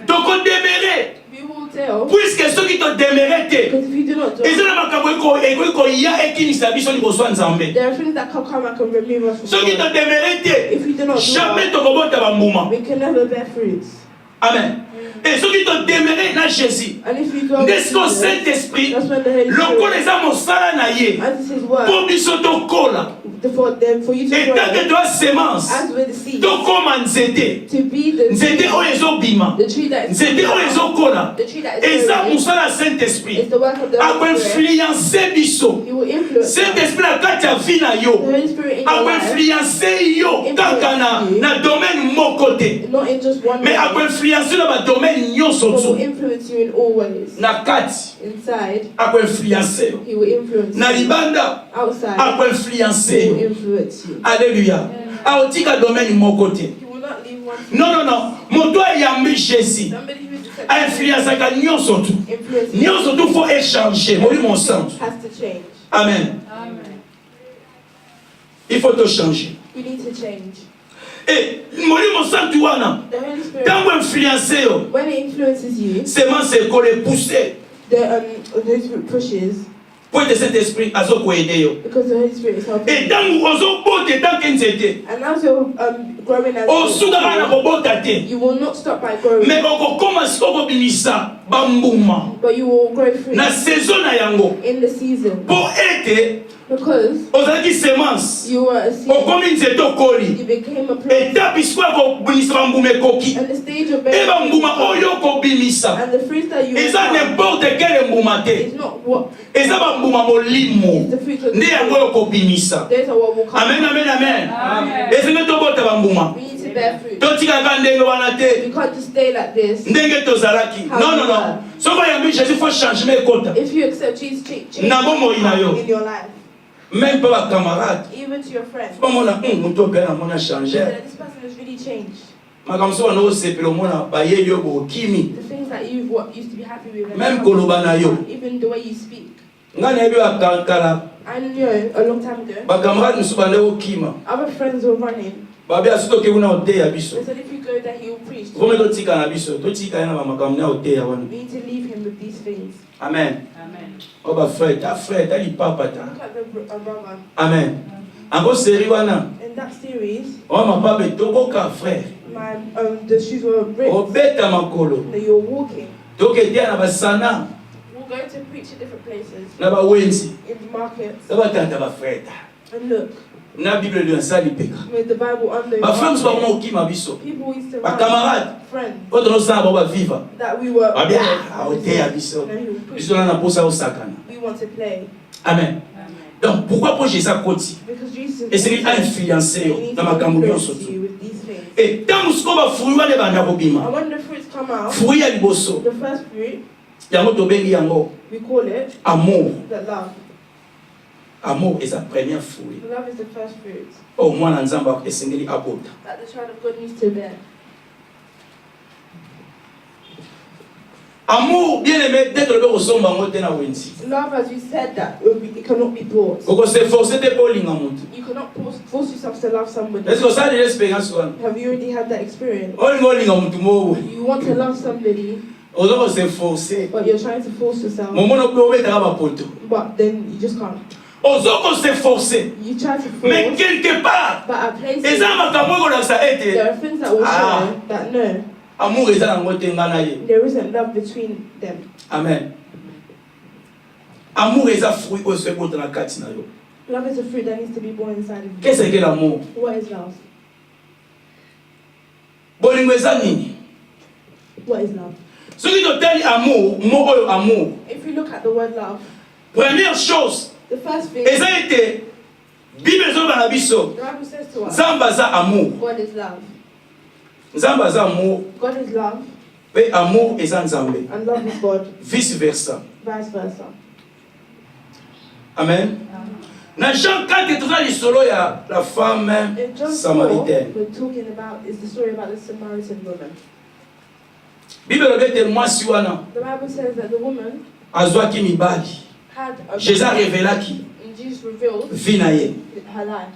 Donc ko démérer. We will tell. Puisque ceux qui te démérer te. Because if you do not Et dwell, ça na makambo ko ya ekinisa biso ni boswa nzambe. there are things that can come and can remove us Ceux from qui te God. démérer te. If you do not Jamais dwell, to kobota ba mbuma. we can never bear fruits. Amen. Et ceux qui te démérer na Jésus. And if you go with N'est-ce qu'au Jesus, Saint-Esprit, that's when the Holy lokolo Spirit, eza mosala na ye, as is His word, po biso tokola, for you to et tant que grow, toa semence, as with the seed, tokoma nzete, to be the nzete tree, oyo ezobima, the tree that is nzete oyo ezokola, the tree that is eza growing, mosala ya Saint-Esprit, is the work of the Holy Spirit. akoinfluence biso. He will influence us. Saint-Esprit na kati ya vie na The yo, Holy Spirit in your life, akoinfluence yo kaka na domaine moko te, not in just one mais way, akoinfluence na badomaine nyonso but will tu. influence you in all ways. Na kati, Inside, akoinfluence yo. He will influence Na you. libanda, Outside, akoinfluence He will yo. influence you. Alléluia. Aotika domaine moko te. He will not leave one. Non. Moto ayambi Jésus. Somebody who is A influencaka nyonso tu. influence you Nyonso tu faut échanger. Moi mon sang. has to change. Amen. Il faut te changer. We need to change. Et moi mon sang tu wana. The Holy Spirit, Tango influencer yo. when it influences you, Seulement c'est qu'on les pousser. the Holy Spirit pushes Pour que cet esprit azo ko aider yo. because the Holy Spirit is helping. Et tango ozo bote tant que nzete. And as you're growing as Osuka na kobota te. you will not stop by growing, Mais oko commence oko bimisa bambuma. but you will grow fruit Na saison na yango. in the season Pour être because ozalaki semence. you were a seed. Okomi nzete okoli. You became a plant, Étape isiko kobimisa bambuma ekoki. and the stage of E bearing bambuma oyo kobimisa. and the fruit that you Eza have n'importe quel mbuma te. is not what Eza bambuma molimo. is the fruit of the Nde yango Spirit. oyo kobimisa. Those are what will come. Amen. Ezinge tobota bambuma. We need to bear fruit. Totikaka ndenge wana te. You can't just stay like this. Ndenge tozalaki. Non. Soki oyambi Jésus faut changement ekota. If you accept Jesus, change Na bomoi na yo. in your life, Même pas ba camarade. even to your friends. Bamona moto pe na mona changer. That this person has really changed. Makambo so wana osepela omona bayeli yo bokimi. The things that you what used to be happy with, and Même now- koloba na yo. even the way you speak. Nga na yebi bakankala. I know a long time ago, Bakamarade mosusu bande okima. other friends were running. Babi aso toke kuna oteya biso. They said if you go there, he will preach. Vome totika na biso. Totika ye na bamakambo na oteya wana. We need to leave him with these things. Amen. O ba frère, ta lipapa ta. Look at the brother. Amen. Ango seri wana. In that series, O mapape tokoka frère. my the shoes were ripped. Obeta makolo. That you're walking. Toke dia na basana. We'll go to preach at different places Na ba wenzi. in the markets. Na ba tata ba frère ta. And look, Na Bible le nsali peka. with the Bible under Ba frère so ba your mo okima biso. people used to Ba run, camarade. friends O tono sa ba viva. that we were. Babi oteya biso. And then he would preach. Biso na posa osakana. We want to play Amen. Donc pourquoi pour Jésus koti? because Jesus Et c'est qu'il a influencé dans ma camouillon surtout. you with these things. Et tant que ce qu'on va fruit de banda And kobima. when the fruits come out, Fruit ya liboso. the first fruit Yango tobengi yango we call it amour. the love. Amour est sa première fruit. The love is the first fruit Oh mwana nzamba esengeli abota. that the child of God needs to bear. Amour, bien aimé, dès que le père sombre en côté na wensi. Love, as you said, that it cannot be bought. Oko se forcer de pauling en mutu. You cannot force yourself to love somebody. Est-ce que ça a déjà expérience quoi? Have you already had that experience? Oling en mutu mo. You want to love somebody, Oko se forcer. but you're trying to force yourself. Momo no peut mettre à poto. But then you just can't. Oko se forcer. You try to Mais force, quelque part, but at places, et ça m'a kamwe ko ça été. there are things that will show that no, Amour est dans côté ngana ye. there isn't love between them. Amen. Amour est un fruit au second de la katina yo. Love is a fruit that needs to be born inside of you. Qu'est-ce que l'amour? What is love? Bolingo eza nini? What is love? Ce qui te tell amour, mo oyo amour. If you look at the word love, Première chose, the first thing eza été Bible zo bana biso. the Bible says to us, Nzambe aza amour. God is love. Nzambe aza amour, God is love, pe amour eza Nzambe. and love is God, Vice versa. vice versa. Amen. Na Jean 4 toza lisolo ya la femme In John 4, samaritaine. we're talking about is the story about the Samaritan woman. Bible lobete mwasi wana The Bible says that the woman azwaki mibali. had a Jésus révélaki and Jesus revealed vie na ye. her life.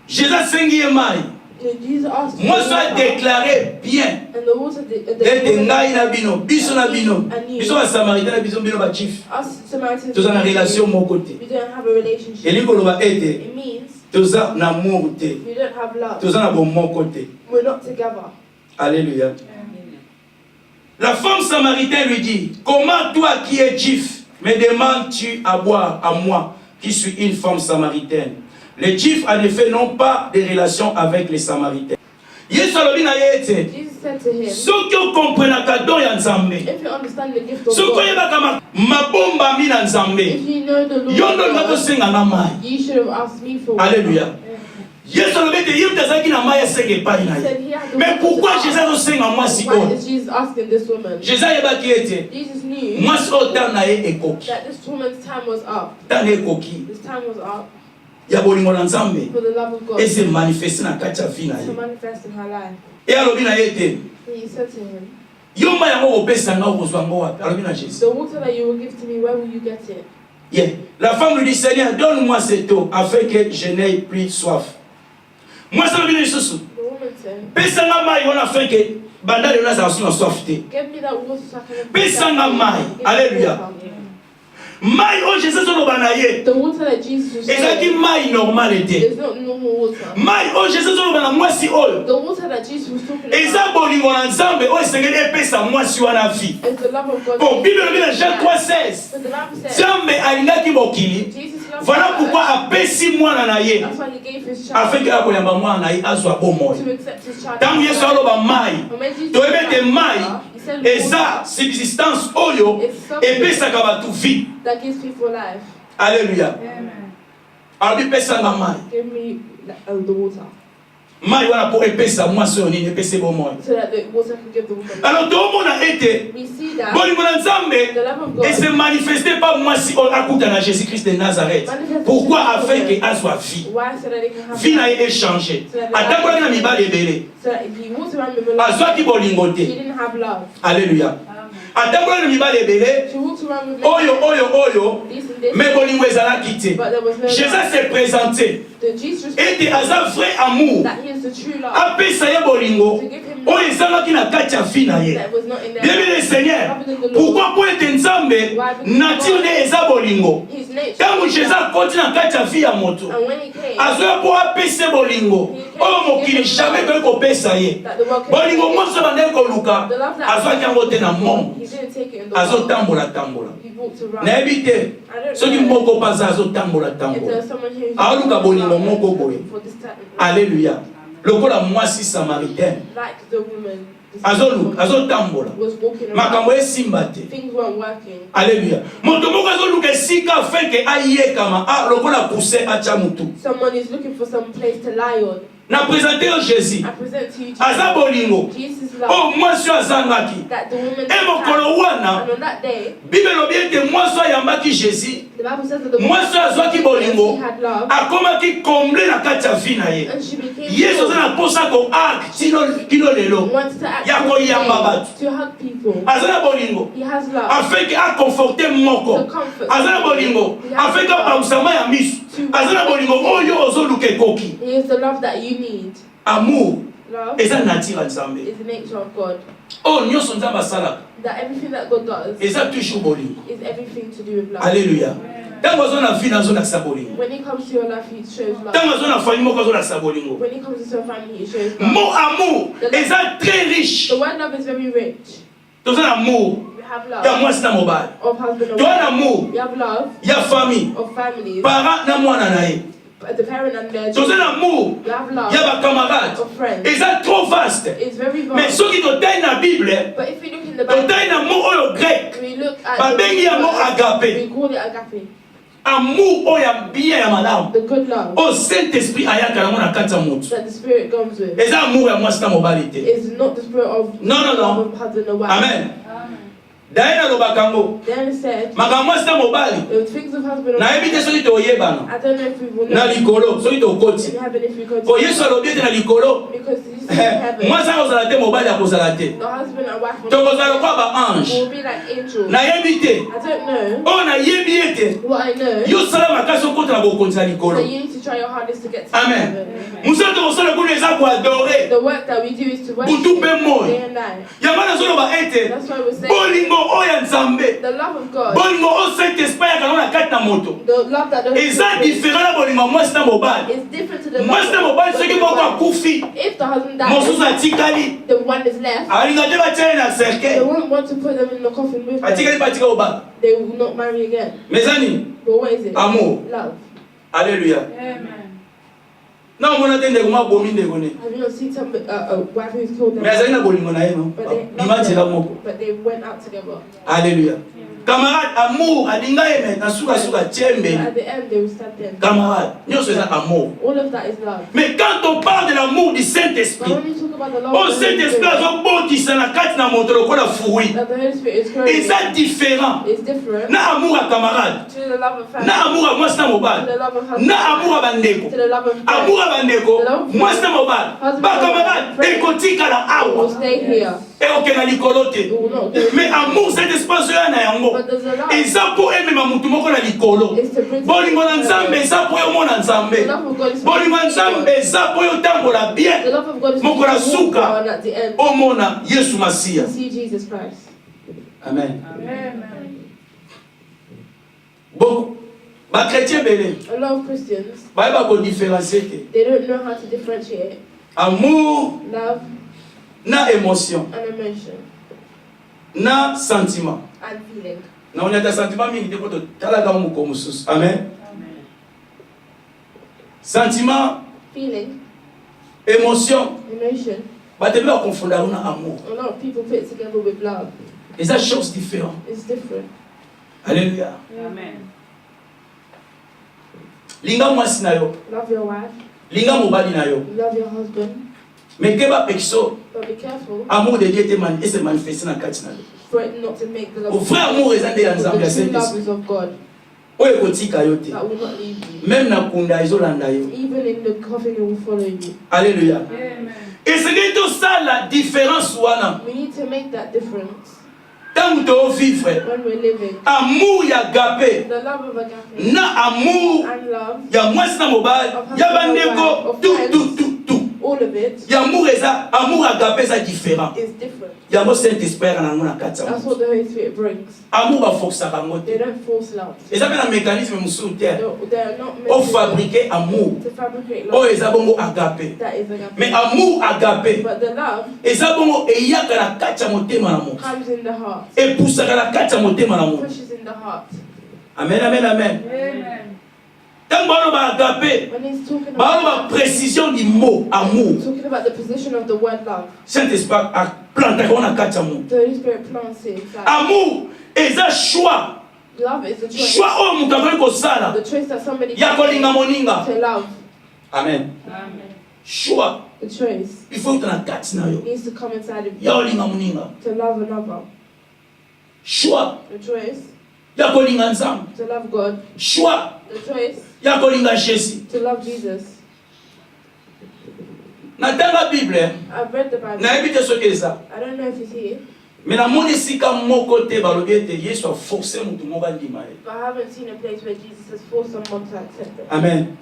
Jésus asengi ye mai. And Jesus asked her Moi to sois water, déclaré bien. and the water Ete ngai na bino, biso na bino. Biso ba samaritain na biso bino ba chief. us Samaritans, Toza na relation moko te. we don't have a relationship. Eli koloba ete It means toza na amour te. we don't have love. Toza na bomoko te. We're not together. Alléluia. La femme samaritaine lui dit, comment toi qui es juif me demandes-tu à boire à moi qui suis une femme samaritaine? Les juifs en effet n'ont pas de relation avec les samaritains. Yesu alobi na ye ete Jesus said to him, soki okomprenaka don ya Nzambe, if you understand the gift of soki God, oyebaka mabombami na if Nzambe, you know the Lord yo of ndo nga God, tosenga na mai. you should have asked me for water. Alléluia. Yesu alobi ete ye mutu azalaki na mai esenga epai na He ye. said he had the Mais water pourquoi to Jésus ask. azosenga mwasi Why oyo? is Jesus asking this woman? Jésus ayebaki ete Jesus knew mwasi oyo tana na ye ekoki. that this woman's time was up. Tana ekoki This time was up ya bolingo na Nzambe for the love of God ese manifeste na kati ya vie na to ye. manifest in her life. E alobi na ye ete And he said to him, yo mai yango kopesa nga okozwa ngo wapi? Alobi na Jésus. the water that you will give to me, where will you get it? Yeah. La femme lui dit, Seigneur, donne-moi cette eau afin que je n'aie plus soif. Moi, ça alobi na lisusu. The woman said, Pesa nga mai wana afin que bandali ona azala su na soif te. give me that water so I can Pesa nga mai. Give me Alléluia. water. Mai oyo Jésus azoloba na ye The water that Jesus was ezalaki saying mai normale te. is not normal water. Mai oyo Jésus azoloba na mwasi oyo The water that Jesus was talking about eza bolingo na Nzambe oyo esengeli epesa mwasi wana vie. is the love of God. Bon, Bible elobi na Jean 3:16. But the Bible says, Nzambe alingaki mokili. Jesus loved Voilà us. pourquoi apesi mwana na ye That's why he gave his child afin que akoyamba mwana na ye azwa bomoi. to accept his child. Ntango Yesu aloba mai, And when Jesus toyebi ete said mai he said eza water subsistance oyo epesaka bato vie. that gives people life. Alléluia. alobi pesanga mai. Give me the water Mai wana po epesa mwasi oyo nini epese bomoi. so that the water can give the woman life. Alors toomona ete We see that bolingo na Nzambe the love of God ese manifeste pa mwasi oyo akuta na Jésus-Christ de Nazareth. Pourquoi? Afin que azwa vie. why so that they can have Vie na life. ye echange. Atambolaki na mibali ebele. So that if he walked around with a love, Azwaki bolingo she te. didn't have love. Alléluia. Atambolaki na mibali ebele. She walked around with Oyo. this and this, Mais bolingo ezalaki te. but there was no Jésus love. s'est présenté. The Jesus Ete aza vrai amour. that he is the true love Apesa ye bolingo. Oyo ezalaki na kati ya vie na ye. that was not in there. Bien le Seigneur. Pourquoi po ete Nzambe nature ne eza bolingo? His nature. Ntango Jésus akoti na kati ya vie ya moto. And when he came, Azoya po apesa bolingo. Oyo mokili jamais koki kopesa ye. that the world Bolingo nyonso bandeki koluka. Azwaki yango te na monde. he didn't take it in the world. Azotambola. He walked around. Nayebi te. I don't Soki know moko paza azotambola. if there's someone who's Aoluka bolingo moko boye. for this time, Alléluia. Lokola mwasi samaritain. like the woman Azotambola. was walking around. Makambo esimba te. Things weren't working. Alléluia. Moto moko azoluka esika afin ke ayekama lokola pousse acha mutu. Someone is looking for some place to lie on. Na présenter au Jésus. I present to you Jesus. Aza bolingo. Jesus' love. Oh, moi je azangaki. That the woman Et mon wana. and on that day, Bible obie moi so yambaki Jésus. the Bible says that the Moi woman so azwaki bolingo. had love. Akomaki combler na kati ya vie na ye. And she became Yesu aza na posa ko act kino lelo. wants to act Ya ko yamba batu. to hug people. Aza na bolingo. He has love. Afin que a conforter moko. To comfort. Aza na bolingo. Afin que pausama ya misu. Aza na bolingo oyo ozoluka ekoki. He is the love that you need. Amour. Love Eza nature ya Nzambe. is the nature of God. Oh, nyonso Nzambe asalaka. That everything that God does Eza toujours bolingo. is everything to do with love. Alléluia. Tango azo na vie nazolakisa bolingo. When it comes to your life, He shows love. Tango azo na famille moko azolakisa bolingo. When it comes to your family, He shows love. Mot amour eza très riche. The word love is very rich. Toza na amour We have ya love mwasi na mobali. of husband and Toza na wife. amour We have love ya famille. of families, Parent na mwana na ye. the parent and their Toza children. na amour We have love ya bacamarade. of friends. Eza trop vaste. It's very Mais vast. soki totai na Bible, But if you look in the Bible, totai na mot oyo grec. we look at Babengi yango agape. we call it agape, Amour oyo ya bien ya malamu. the good love Oh, Saint-Esprit ayaka nango na kati ya moto. that the Spirit comes with. Eza amour ya mwasi na mobali te. It's not the spirit of No, no, no. love of husband and wife. Amen. Daye nalobaka yango. Then it said, Makambo mwasi na mobali. the things of husband and Nayebi te wife. soki toyebana. I don't know if we will Na know likolo soki tokoti. in heaven if we go Po to Yesu alobi ete na likolo. because this is in heaven. Mwasi akozala te mobali akozala te. The husband and wife will Tokozala lokwa ba-ange. will be like angels. Nayebi te. I don't know. Oyo nayebi ete. What I know Yo sala makasi okota na bokonzi na is likolo. that you need to try your hardest to get to Amen. heaven. Mosala tokosala kuna eza koadore. The work that we do is to worship Butu mpe moi. day and night. Yango nazoloba ete. That's why we're saying Bolingo oyo ya Nzambe. the love of God, Bolingo oyo Saint-Esprit ayaka nango na kati na moto. the love that doesn't Eza différent na bolingo ya mwasi na mobali. is different to the Mwasi na mobali soki moko akufi. if the husband Mosusu dies, atikali. the one is left. Alinga te batia na They cercueil. won't want to put them in the coffin with them. Atikali batika obala. They will not marry again. Mezani. But what is it? Amour. Love. Alléluia. Amen. Na omona te ndeko mwa bomi ndeko ne. Have you not seen some a wife who's killed them? Mais azali na bolingo na ye no. But they Bimatela moko. but they went out together. Alléluia. Camarade, amour, alinga eme na suka suka tiembe. At the end, they will stand there. Camarade, nyonso eza amour. All of that is love. Mais quand on parle de l'amour du But Saint-Esprit, when you talk about the love oh of the Holy Saint-Esprit Spirit, azobotisa na kati na moto lokola fruit. that the Holy Spirit is growing, Eza différent. is different Na amour ya camarade, to the love of family, na amour ya mwasi na to mobali, the love of husband, na amour ya bandeko. to the love of Amour ya friends. bandeko, mwasi na mobali, ba camarade ekotikala It will awa. stay here. Ekokenda likolo te. It will not go. Mais amour Saint-Esprit oyo na yango. But there's a love. Eza mpo emema mutu moko na likolo. It's to bring Bolingo na Nzambe eza mpo yomona Nzambe. the love of God is Bolingo na Nzambe eza mpo yotambola the bien. love of God is Moko na to walk suka. on at the end Omona Yesu Masiya. to see Jesus Christ. Amen. Amen. Beaucoup bakretien belé A lot of Christians, bayeba kodiférencier te. they don't know how to differentiate Amour love na émotion and emotion na sentiment. and feeling. Na onyata sentiment mingi te po totalaka moko mosusu. Amen. Sentiment, Feeling, émotion, emotion, bato ebe bakonfonda yango na amour. a lot of people put it together with love. Eza chose différente. It's different. Alléluia. Amen. Linga mwasi na yo, Love your wife, linga mobali na yo. love your husband, Mais keba pekso, but be careful amour de Dieu ese manifesté na kati na yo. for it not to make the love Au vrai amour eza nde ya Nzambe ya the true love Saint-Esprit. is of God Oyo ekotika yo te. that will not leave you. Même na kunda ezolanda yo. Even in the coffin, it will follow you. Alléluia. Amen. Esengeli tosala différence wana. We need to make that difference Ntango toovivre when we're living. amour ya agape The love of agape na amour and love, ya mwasi na mobali ya bandeko tout all of it ya amour eza amour agape eza différent. is different. Yango Saint-Esprit na ngo na kati ya That's moto. what the Holy Spirit brings. Amour bafokisaka yango They te. don't force love. Eza mpe na mécanisme mosusu te. They're not meant Ofabrique amour to fabricate oyo love. eza bongo agape. That is agape. Mais amour agape But the love eza bongo eyaka na kati ya motema na moto. comes in the heart, Epusaka na kati ya motema na moto. pushes in the heart. Amen, amen, amen. Amen. Ntango baloba agape, When he's talking baloba about précision du mot amour. the position of the word love, Saint-Esprit aplantaka ngo na kati ya moto. the Holy Spirit plants it inside. Amour eza choix. Love is the choice. Choix oyo moto akoki kosala The choice that somebody ya kolinga moninga. to love. Amen. Amen. choix. The choice Il faut que tu aies needs to come inside of ya you olinga moninga. to love another. Choix. The choice Ya kolinga nzambe. to love God. Choix. The choice Ya kolinga Jésus. to love Jesus. Natanga Bible. I've read the Bible. Na ebite soki eza. I don't know if it's here, Mais na moni sika moko te balobi ete Yesu a forcé mutu moko andima ye. but I haven't seen a place where Jesus has forced someone to accept it. Amen.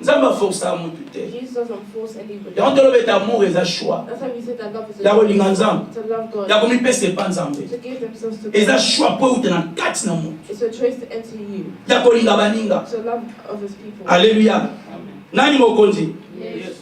Nzambe a forcé mutu te. Jesus doesn't force anybody. Ya ontolobe ete amour eza choix. That's why we said that love is a Ya kolinga choice. nzambe. To love God. Ya komipesa epa nzambe. To give themselves to Eza God. choix po euta na kati na mutu. It's a choice to enter you. Ya kolinga baninga. To love others people. Alléluia. Nani mokonzi? Yes.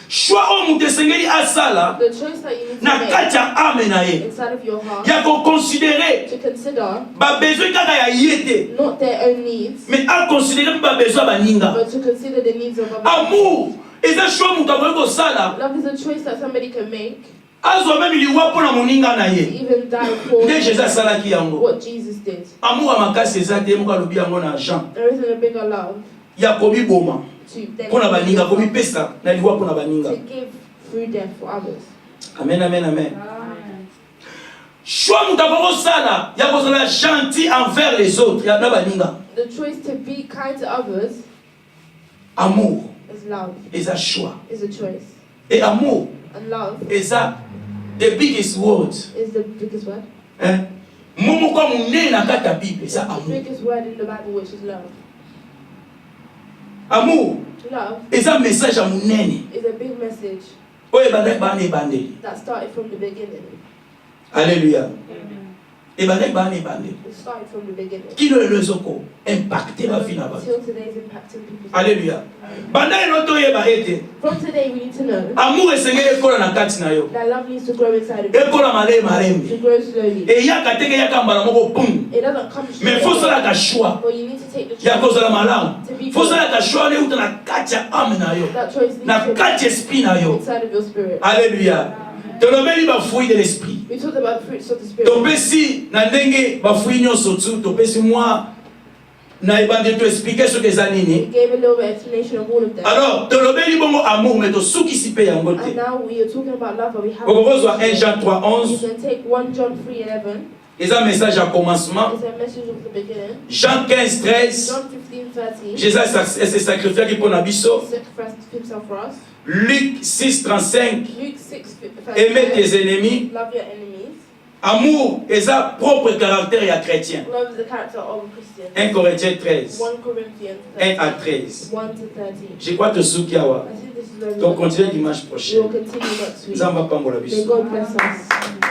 Choix o mutu esengeli asala The choice that you need to na make kati ya ame na ye. inside of your heart Ya koconsidere to consider babesoin kaka ya ye te. not their own needs, Mais aconsidere mpe babesoin ya baninga. but to consider the needs of others. Amour eza choix mutu akoki kosala Love is a choice that somebody can make azwa meme liwa mpo na moninga na to ye. even die for Nde Jésus asalaki yango. what Jesus did. Amour ya makasi eza te moko alobi yango na Jean. There isn't a bigger love Ya kobiboma to then mpo na baninga, komipesa na liwa mpo na baninga. to give through death for others. Amen, amen, amen. Choix mutu akoki kosala ya kozala gentil envers les autres ya na baninga. The choice to be kind to others Amour is love, eza choix. is a choice. Et amour And love eza the biggest word. is the biggest word. Hein? Momo kwa munene na kati ya Bible eza The amour. biggest word in the Bible, which is love. Amour Love eza message ya munene is a big message oyo ebandaki bana ebandeli. that started from the beginning. Alléluia. Ebandaki bana ebandeli. It started from the beginning. Kino lelo ezoko impacte ba vie na bato. Till today is impacting people's lives. Alléluia. Banda eno toyeba ete From today, we need to know amour esengeli ekola na kati na yo. that love needs to grow inside of you. Ekola malembe To malembe. grow slowly. Eyaka teke yaka mbala moko boum. It doesn't come Mais straight faut away. osalaka choix But you need to take the ya choice. kozala malamu. Faut osalaka choix ne euta na kati ya ame na yo. That choice needs Na to kati ya esprit na be yo. inside of your spirit. Alléluia. Tolobeli ba fruit de l'esprit. We talked about fruits of the spirit. Topesi na ndenge ba fruit nyonso tu topesi mwa na ebande to expliquer ce que eza We nini. gave a little bit of explanation of all of them. Alors tolobeli bongo amour mais tosukisi pe yango And te. now we are talking about love, but we have. Okozwa 1 Jean You 3:11 can take 1 John 3:11. eza message à commencement. It's a message of the beginning. Jean 15:13 John 15:13. Jésus s'est sacrifié pour na biso. Sacrificed himself for us. Luc 6:35 Luke 6:35. aimer tes ennemis. Love your enemies. Amour eza propre caractère ya chrétien. Love is the character of a Christian. 1 Corinthiens 13 1 Corinthians 1 à 13. 13. 1 to 13. Je crois que Suki awa. I think this is where we Donc will continue dimanche we prochain. will continue next week. Nzamba pambola May biso. God bless us.